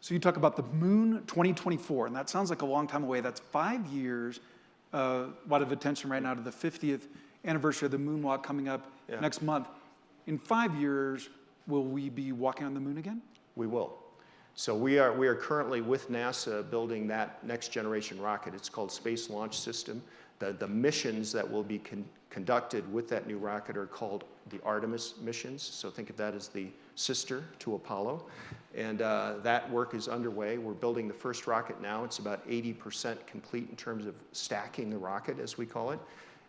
So you talk about the moon 2024, and that sounds like a long time away. That's 5 years. A lot of attention right now to the 50th anniversary of the moonwalk coming up next month. In 5 years, will we be walking on the moon again? We will. So we are currently with NASA building that next generation rocket. It's called Space Launch System. The missions that will be conducted with that new rocket are called the Artemis missions. So think of that as the sister to Apollo. And that work is underway. We're building the first rocket now. It's about 80% complete in terms of stacking the rocket, as we call it.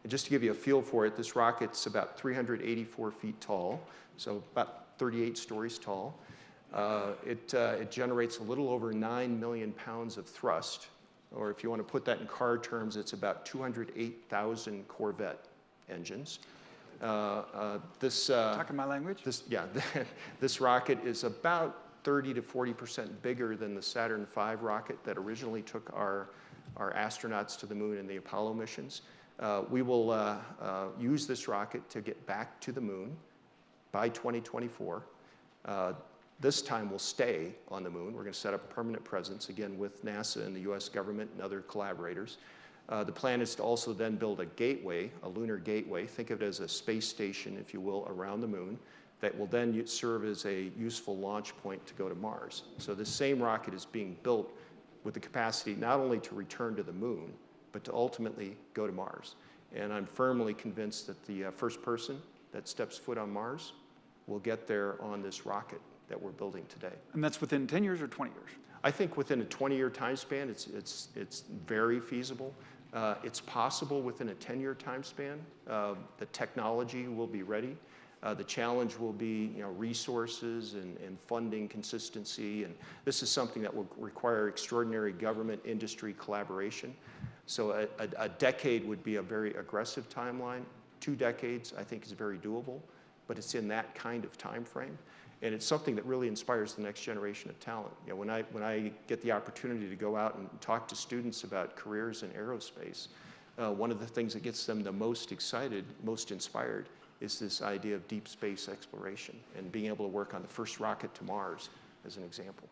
And just to give you a feel for it, this rocket's about 384 feet tall, so about 38 stories tall. It generates a little over 9 million pounds of thrust, or if you want to put that in car terms, it's about 208,000 Corvette engines. Talking my language? This rocket is about 30 to 40% bigger than the Saturn V rocket that originally took our astronauts to the moon in the Apollo missions. We will use this rocket to get back to the moon by 2024. This time we'll stay on the moon. We're going to set up a permanent presence, again, with NASA and the US government and other collaborators. The plan is to also then build a gateway, a lunar gateway. Think of it as a space station, if you will, around the moon that will then serve as a useful launch point to go to Mars. So this same rocket is being built with the capacity not only to return to the moon, but to ultimately go to Mars. And I'm firmly convinced that the first person that steps foot on Mars will get there on this rocket that we're building today. And that's within 10 years or 20 years? I think within a 20-year time span, it's very feasible. It's possible within a 10-year time span. The technology will be ready. The challenge will be, resources and funding consistency, and this is something that will require extraordinary government industry collaboration. So a decade would be a very aggressive timeline. 2 decades, I think, is very doable, but it's in that kind of time frame. And it's something that really inspires the next generation of talent. When I get the opportunity to go out and talk to students about careers in aerospace, one of the things that gets them the most excited, most inspired, is this idea of deep space exploration and being able to work on the first rocket to Mars, as an example.